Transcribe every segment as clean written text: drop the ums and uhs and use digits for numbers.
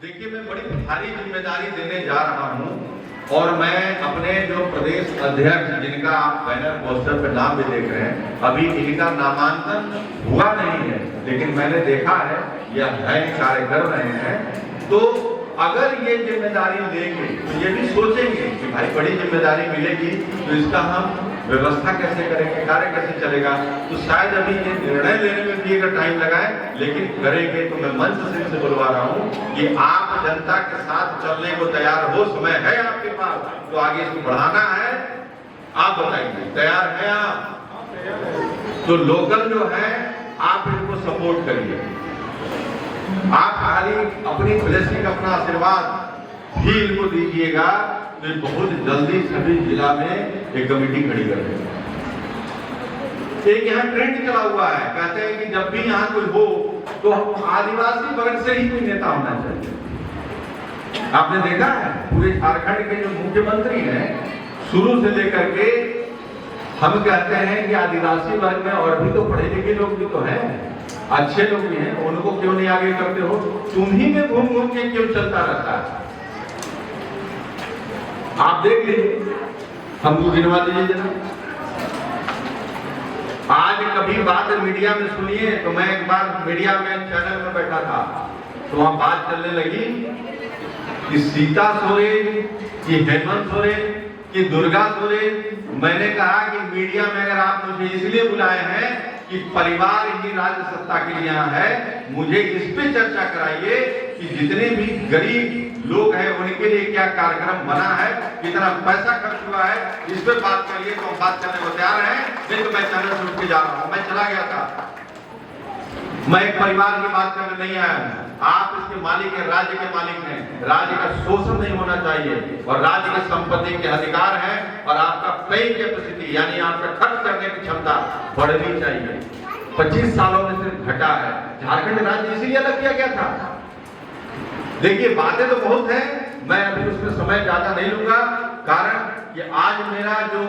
देखिए, मैं बड़ी भारी जिम्मेदारी देने जा रहा हूं और मैं अपने जो प्रदेश अध्यक्ष, जिनका आप बैनर पोस्टर पे नाम भी देख रहे हैं, अभी इनका नामांकन हुआ नहीं है, लेकिन मैंने देखा है यह कार्य कर रहे हैं। तो अगर ये जिम्मेदारी लेंगे तो ये भी सोचेंगे कि भाई बड़ी जिम्मेदारी मिलेगी तो इसका हम व्यवस्था कैसे करेंगे, कार्य कैसे चलेगा। तो शायद अभी ये निर्णय लेने में भी अगर टाइम लगाए, लेकिन करेंगे। तो मैं मंच से इनसे बुलवा रहा हूँ कि आप जनता के साथ चलने को तैयार हो, समय है आपके पास, तो आगे इसको बढ़ाना है। आप बताइए, तैयार है आप? तो लोकल जो है आप इनको सपोर्ट करिए। आप खाली अपनी ब्लेसिंग, अपना आशीर्वाद भी इनको दीजिएगा तो बहुत जल्दी सभी जिला में एक कमेटी खड़ी कर देंगे। एक यहाँ ट्रेंड चला हुआ है, कहते हैं कि जब भी यहाँ कोई हो तो आदिवासी वर्ग से ही कोई नेता होना चाहिए। आपने देखा है पूरे झारखंड के जो मुख्यमंत्री हैं, शुरू से लेकर के हम कहते हैं कि आदिवासी वर्ग में और भी तो पढ़े लिखे लोग भी तो हैं, अच्छे लोग भी हैं, उनको क्यों नहीं आगे करते हो? तुम ही में घूम घूम के क्यों चलता रहता है? आप देख लीजिए, हमको गिनवा दीजिए जरा। आज कभी बात मीडिया में सुनिए तो मैं एक बार मीडिया में चैनल में बैठा था तो वहां बात चलने लगी कि सीता सोरेन, कि हेमंत सोरेन, कि दुर्गा सोरेन। मैंने कहा कि मीडिया में अगर आप मुझे इसलिए बुलाए हैं कि परिवार ही राज्य सत्ता के लिए यहाँ है, मुझे इस पे चर्चा कराइए कि जितने भी गरीब लोग हैं उनके लिए क्या कार्यक्रम बना है, कितना पैसा खर्च हुआ है, इस पे बात करिए। तो हम बात करने को तैयार हैं। नहीं तो मैं चैनल से उठ के जा रहा हूँ। मैं चला गया था, मैं एक परिवार की बात करने नहीं आया हूँ। आप इसके मालिक हैं, राज्य के मालिक हैं। राज्य का शोषण नहीं होना चाहिए और राज्य की संपत्ति के अधिकार है और आपका पे कैपेसिटी यानी आपका खर्च करने की क्षमता बढ़नी चाहिए। 25 सालों में सिर्फ घटा है। झारखंड राज्य इसीलिए अलग किया गया था। देखिए, बातें तो बहुत है, मैं अभी उसमें समय ज्यादा नहीं लूंगा, कारण कि आज मेरा जो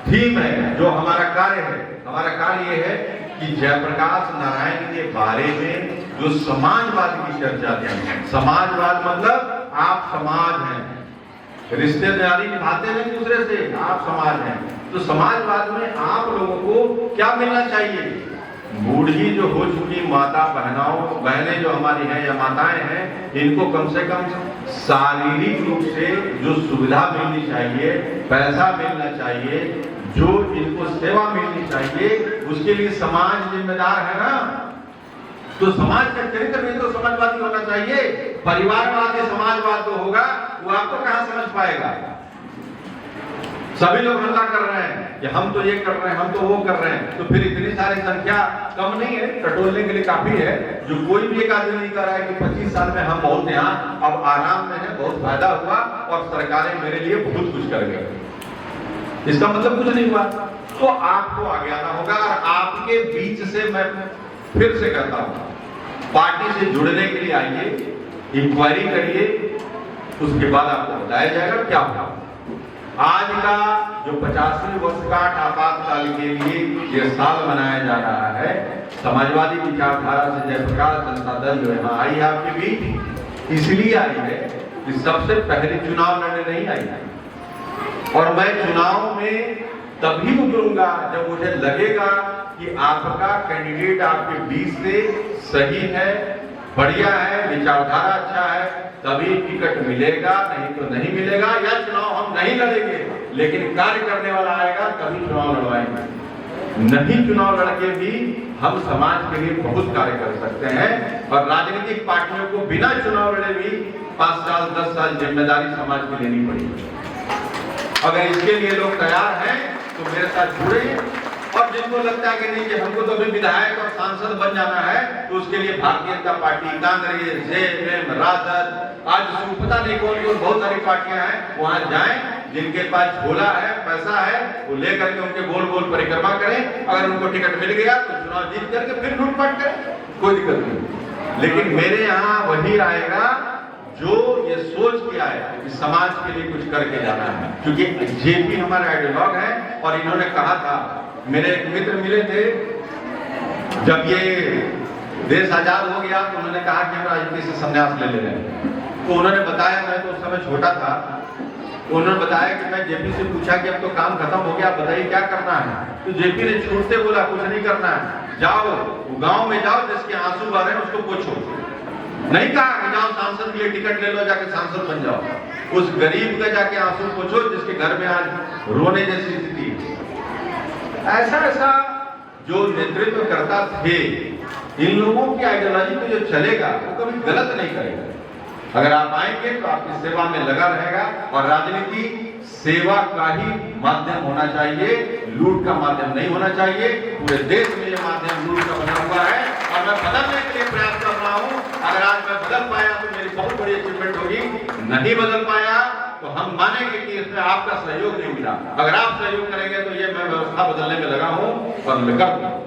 थीम है, जो हमारा कार्य है, हमारा कार्य ये है कि जयप्रकाश नारायण के बारे में जो समाजवाद की चर्चा थी। समाजवाद मतलब आप समाज हैं, रिश्तेदारी निभाते हैं दूसरे से, आप समाज हैं। तो समाजवाद में आप लोगों को क्या मिलना चाहिए? बूढ़ी जो हो चुकी माता बहनें जो हमारी हैं या माताएं हैं, इनको कम से कम शारीरिक रूप से जो सुविधा मिलनी चाहिए, पैसा मिलना चाहिए, जो इनको सेवा मिलनी चाहिए, उसके लिए समाज जिम्मेदार है ना। तो समाज का चरित्र भी तो समाजवादी होना चाहिए। परिवारवादी समाजवाद तो होगा, वो आपको कहां समझ पाएगा? सभी लोग हल्ला कर रहे हैं कि हम तो ये कर रहे हैं, हम तो वो कर रहे हैं, तो फिर इतनी सारी संख्या कम नहीं है, टटोलने के लिए काफी है। जो कोई भी एक आदमी नहीं कर रहा है कि 25 साल में हम बहुत यहाँ अब आराम में है, बहुत फायदा हुआ और सरकारें मेरे लिए बहुत कुछ कर गई, इसका मतलब कुछ नहीं हुआ। तो आपको आगे आना होगा। और आपके बीच से मैं फिर से कहता हूं, पार्टी से जुड़ने के लिए आइए, इंक्वायरी करिए, उसके बाद आपको बताया जाएगा क्या होगा। आज का जो 50वीं वर्षगांठ आपातकाल के लिए यह साल मनाया जा रहा है, समाजवादी विचारधारा से जयप्रकाश जनता दल जो यहाँ आई है आपके बीच, इसलिए आई है कि सबसे पहले चुनाव लड़ने नहीं आई है। और मैं चुनाव में तभी उतरूंगा जब मुझे लगेगा कि आपका कैंडिडेट आपके बीच से सही है, बढ़िया है, विचारधारा अच्छा है, तभी टिकट मिलेगा, नहीं तो नहीं मिलेगा। या चुनाव हम नहीं लड़ेंगे, लेकिन कार्य करने वाला आएगा तभी चुनाव लड़वाएंगे। नहीं चुनाव लड़के भी हम समाज के लिए बहुत कार्य कर सकते हैं। और राजनीतिक पार्टियों को बिना चुनाव लड़े भी 5 साल 10 साल जिम्मेदारी समाज की लेनी पड़ेगी। अगर इसके लिए लोग तैयार हैं तो मेरे साथ जुड़े। और जिनको लगता है कि नहीं कि हमको तो अभी विधायक और सांसद बन जाना है, तो उसके लिए भारतीय जनता पार्टी, कांग्रेस, जेएमएम, राजद, आज पता नहीं कौन कौन बहुत सारी पार्टियां हैं, वहां जाएं। जिनके पास झोला है, पैसा है, वो लेकर के उनके गोल गोल परिक्रमा करें। अगर उनको टिकट मिल गया तो चुनाव जीत करके फिर लूटपाट करें, कोई दिक्कत नहीं। लेकिन मेरे यहाँ वही आएगा जो ये सोच के आए कि समाज के लिए कुछ करके जाना है। क्योंकि जेपी हमारे आइडियोलॉग हैं और इन्होंने कहा था, मेरे एक मित्र मिले थे जब ये देश आजाद हो गया तो उन्होंने कहा कि हम राजनीति से संन्यास ले रहे हैं। तो उन्होंने बताया, मैं तो उस समय छोटा था, तो उन्होंने बताया कि मैं जेपी से पूछा कि अब तो काम खत्म हो गया, बताइए क्या करना है। तो जेपी ने छूटते बोला कुछ नहीं करना है, जाओ गांव में जाओ, जिसके आंसू बह रहे हैं उसको पूछो। नहीं कहा कि जाओ सांसद के लिए टिकट ले लो, जाके सांसद बन जाओ। उस गरीब का जाके आंसू पूछो जिसके घर में आज रोने जैसी स्थिति है। ऐसा जो नेतृत्व करता थे, इन लोगों की आइडियोलॉजी में जो चलेगा वो कभी गलत नहीं करेगा। अगर आप आएंगे तो आपकी सेवा में लगा रहेगा, और राजनीति सेवा का ही माध्यम होना चाहिए, लूट का माध्यम नहीं होना चाहिए। पूरे देश में ये माध्यम लूट का बना हुआ है, और मैं बदलने के लिए प्रयास कर रहा हूं। अगर आज मैं बदल पाया तो मेरी बहुत बड़ी अचीवमेंट होगी, नहीं बदल पाया तो हम मानेंगे कि इसमें आपका सहयोग नहीं मिला। अगर आप सहयोग करेंगे तो ये मैं व्यवस्था बदलने में लगा हूं और मैं कर दूंगा।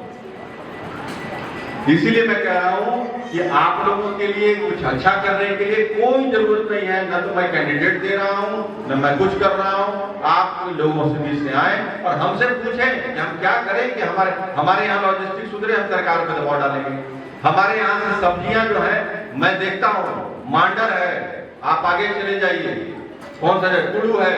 इसीलिए मैं कह रहा हूं कि आप लोगों के लिए कुछ अच्छा करने के लिए कोई जरूरत नहीं है, न तो मैं कैंडिडेट दे रहा हूं, न मैं कुछ कर रहा हूं। आप लोगों से बीच में आए और हमसे पूछें कि हम क्या करें कि हमारे यहाँ लॉजिस्टिक सुधरे, हम सरकार पर दबाव डालेंगे। हमारे यहाँ से सब्जियां जो है मैं देखता हूँ, मांडर है, आप आगे चले जाइए, कौन सा कुल्लू है,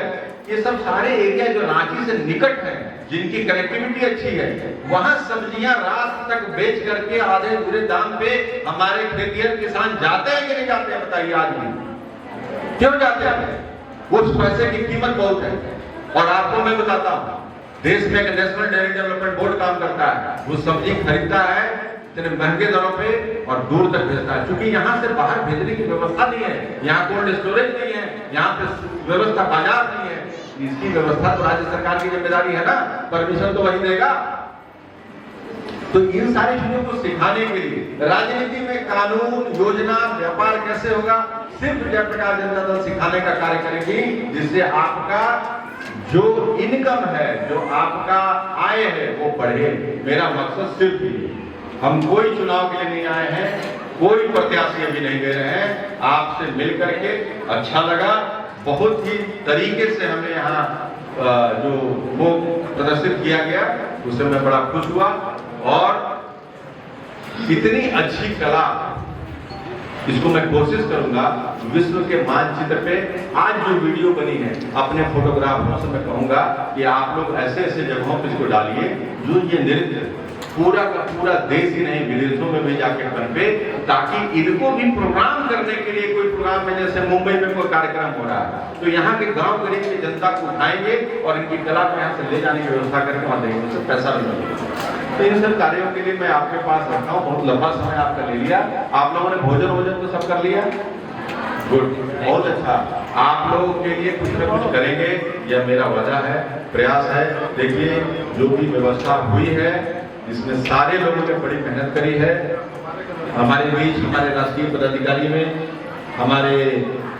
ये सब सारे एरिया जो रांची से निकट है, जिनकी कनेक्टिविटी अच्छी है, वहां सब्जियां रात तक बेच करके आधे बुरे दाम पे हमारे खेतिहर किसान जाते हैं कि नहीं जाते हैं? बताइए आज भी क्यों जाते हैं? उस पैसे की कीमत बहुत है। और आपको मैं बताता हूं, देश में एक नेशनल डेयरी डेवलपमेंट बोर्ड काम करता है, वो सब्जी खरीदता है इतने महंगे दरों पे और दूर तक भेजता है। क्योंकि यहाँ से बाहर भेजने की व्यवस्था नहीं है, यहाँ कोल्ड स्टोरेज नहीं है, यहाँ पे व्यवस्था बाजार नहीं है। इसकी व्यवस्था तो राज्य सरकार की जिम्मेदारी है ना, परमिशन तो वही देगा। तो इन सारी चीजों को सिखाने के लिए राजनीति में कानून, योजना, व्यापार कैसे होगा, सिर्फ जयप्रकाश जनता दल सिखाने का कार्य करेगी, जिससे आपका जो इनकम है, जो आपका आय है वो बढ़े। मेरा मकसद सिर्फ ये, हम कोई चुनाव के लिए नहीं आए हैं, कोई प्रत्याशी अभी नहीं दे रहे हैं। आपसे मिल करके अच्छा लगा, बहुत ही तरीके से हमें यहाँ जो वो प्रदर्शित किया गया, उससे मैं बड़ा खुश हुआ। और इतनी अच्छी कला, इसको मैं कोशिश करूंगा विश्व के मानचित्र पे आज जो वीडियो बनी है, अपने फोटोग्राफरों से मैं कहूंगा कि आप लोग ऐसे ऐसे जगहों पर इसको डालिए जो ये नृत्य पूरा का पूरा देश ही नहीं विदेशों में भी जाके पनपे, ताकि इनको भी प्रोग्राम करने के लिए कोई प्रोग्राम में, जैसे मुंबई में कोई कार्यक्रम हो रहा है तो यहाँ के गांव गरीब की जनता को उठाएंगे और इनकी कला को यहाँ से ले जाने की व्यवस्था करके वहां देंगे, उससे पैसा भी मिलेगा। तो इन सब कार्यों के लिए मैं आपके पास रखा हूँ। बहुत लंबा समय आपका ले लिया, आप लोगों ने भोजन तो सब कर लिया, गुड, बहुत अच्छा। आप लोगों के लिए कुछ न कुछ करेंगे, यह मेरा वादा है, प्रयास है। देखिए जो भी व्यवस्था हुई है इसमें सारे लोगों ने बड़ी मेहनत करी है। हमारे बीच हमारे राष्ट्रीय पदाधिकारी में हमारे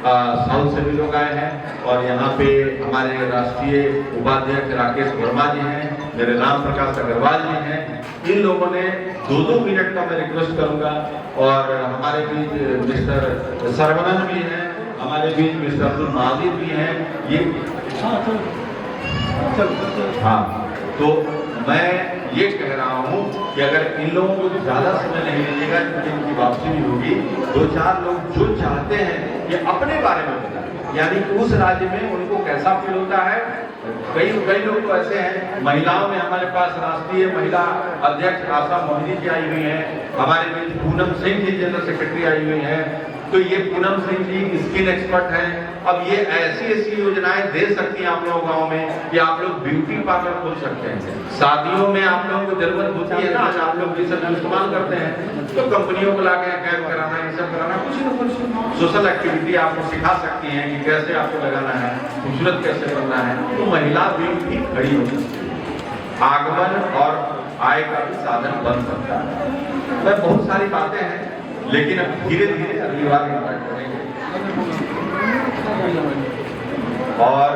साउथ से भी लोग आए हैं, और यहाँ पे हमारे राष्ट्रीय उपाध्यक्ष राकेश वर्मा जी हैं, मेरे राम प्रकाश अग्रवाल जी हैं। इन लोगों ने 2-2 मिनट का मैं रिक्वेस्ट करूंगा। और हमारे बीच मिस्टर सरवनन भी हैं, हमारे बीच मिस्टर अब्दुल माजिद भी हैं। ये हाँ, तो मैं ये कह रहा हूँ कि अगर इन लोगों को ज्यादा समय नहीं मिलेगा, क्योंकि इनकी वापसी भी होगी, 2-4 लोग जो चाहते हैं ये अपने बारे में बताएं, यानी उस राज्य में उनको कैसा फील होता है। कई लोग तो ऐसे हैं, महिलाओं में हमारे पास राष्ट्रीय महिला अध्यक्ष आशा मोहिनी जी आई हुई हैं, हमारे बीच पूनम सिंह जी जनरल सेक्रेटरी आई हुई हैं। तो ये पूनम सिंह जी स्किन एक्सपर्ट हैं। अब ये ऐसी योजनाएं दे सकती हैं आप लोग गाँव में कि आप लोग ब्यूटी पार्लर खोल सकते हैं। शादियों में आप लोगों को जरूरत होती है ना, आज आप लोग ये सब इस्तेमाल करते हैं, तो कंपनियों को लाके कैंप कराना, ये सब कराना, कुछ न कुछ सोशल एक्टिविटी आपको सिखा सकती हैं कि कैसे आपको लगाना है, खूबसूरत कैसे करना है। तो महिला भी खड़ी हो सकती है, आगमन और आय का भी साधन बन सकता है। मैं बहुत सारी बातें हैं, लेकिन अब धीरे धीरे अगली बार इंटरेक्ट करेंगे। और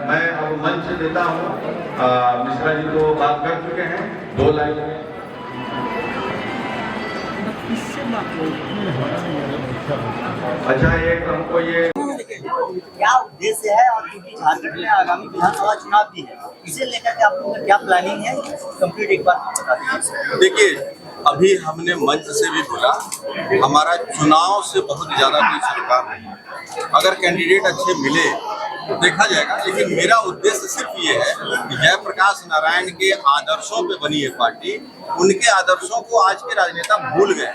मैं अब मंच देता हूँ, मिश्रा जी तो बात कर चुके हैं 2 लाइन में। अच्छा, एक हमको ये क्या उद्देश्य है, और क्योंकि झारखंड में आगामी विधानसभा चुनाव भी है, इसे लेकर के आप लोगों का क्या प्लानिंग है, कंप्लीट एक बार बता दीजिए। देखिए, अभी हमने मंच से भी बोला, हमारा चुनाव से बहुत ज्यादा कोई सरकार नहीं है। अगर कैंडिडेट अच्छे मिले तो देखा जाएगा, लेकिन मेरा उद्देश्य सिर्फ ये है कि जयप्रकाश नारायण के आदर्शों पे बनी है पार्टी, उनके आदर्शों को आज के राजनेता भूल गए।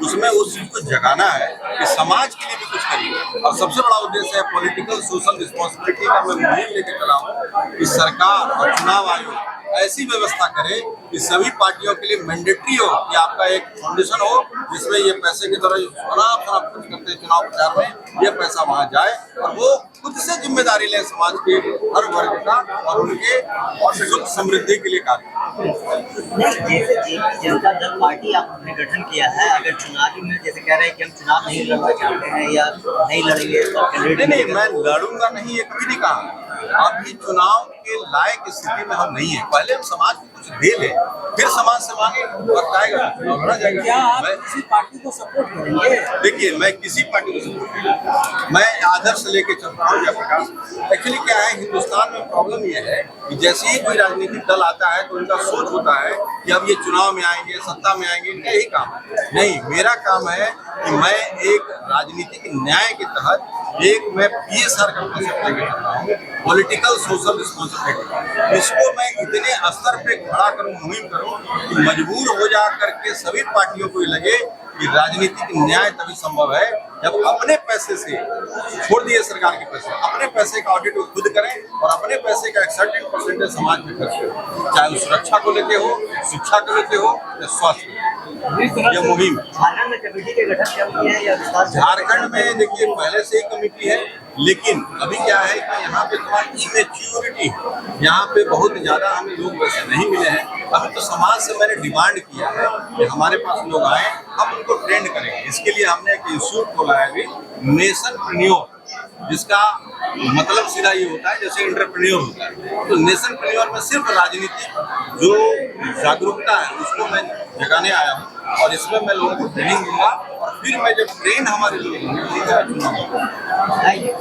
उसमें उस चीज को जगाना है कि समाज के लिए भी कुछ करिए, और सबसे बड़ा उद्देश्य है पॉलिटिकल सोशल रिस्पॉन्सिबिलिटी का मैं मुहिम लेके चला हूँ कि सरकार और चुनाव आयोग ऐसी व्यवस्था करे कि सभी पार्टियों के लिए मैंडेटरी हो कि आपका एक फाउंडेशन हो जिसमें ये पैसे की तरह खराब खर्च करते हैं चुनाव प्रचार में, ये पैसा वहां जाए और वो खुद से जिम्मेदारी लें समाज के हर वर्ग का और उनके सुख समृद्धि के लिए कार्य। जैसे जनता दल पार्टी आपने गठन किया है, अगर चुनावी में जैसे कह रहे हैं कि हम चुनाव नहीं लड़ना चाहते हैं या नहीं लड़ेंगे तो नहीं, मैं लड़ूंगा नहीं, ये कभी नहीं कहा। अभी चुनाव के लायक स्थिति में हम नहीं है, पहले हम समाज को कुछ दे लें, फिर समाज से मांगे, वक्त आएगा लड़ा जाएगा। क्या आप किसी पार्टी को सपोर्ट करेंगे? देखिए, मैं किसी पार्टी को सपोर्ट नहीं करता, मैं आदर्श लेके चल रहा हूँ जयप्रकाश। एक्चुअली क्या है, हिंदुस्तान में प्रॉब्लम ये है कि जैसे ही कोई राजनीतिक दल आता है तो उनका सोच होता है कि अब ये चुनाव में आएंगे, सत्ता में आएंगे, इनका यही काम है। नहीं, मेरा काम है कि मैं एक राजनीतिक न्याय के तहत मैं PSR का कॉन्सेप्ट लेके चल रहा हूँ, पॉलिटिकल सोशल रिस्पॉन्सिबिलिटी। इसको मैं इतने स्तर पे खड़ा करूँ, मुहिम करूँ कि मजबूर हो जा करके सभी पार्टियों को ये लगे कि राजनीतिक न्याय तभी संभव है जब अपने पैसे से, छोड़ दिए सरकार के पैसे, अपने पैसे का ऑडिट वो खुद करें और अपने पैसे का एक सर्टेन परसेंटेज समाज में खर्च करें, चाहे वो सुरक्षा को लेते हो, शिक्षा को लेते हो या स्वास्थ्य। ये मुहिम झारखंड में कमेटी के गठन कब किया है या विस्तार? झारखंड में देखिए पहले से ही कमेटी है, लेकिन अभी क्या है कि यहाँ पे थोड़ा इमेच्योरिटी है, यहाँ पे बहुत ज्यादा हमें लोग वैसे नहीं मिले हैं। अभी तो समाज से मैंने डिमांड किया है कि हमारे पास लोग आए, हम उनको ट्रेंड करेंगे। इसके लिए हमने एक इंस्टीट्यूट खोला है अभी, नेशनप्रेन्योर, जिसका मतलब सीधा ये होता है जैसे एंटरप्रेन्योर होता है, तो नेशनप्रेन्योर में सिर्फ राजनीतिक जो जागरूकता है उसको मैं जगाने आया हूँ, और इसमें मैं लोगों को ट्रेनिंग दूंगा, और फिर मैं जब ट्रेन हमारे लोग होंगे, थैंक यू।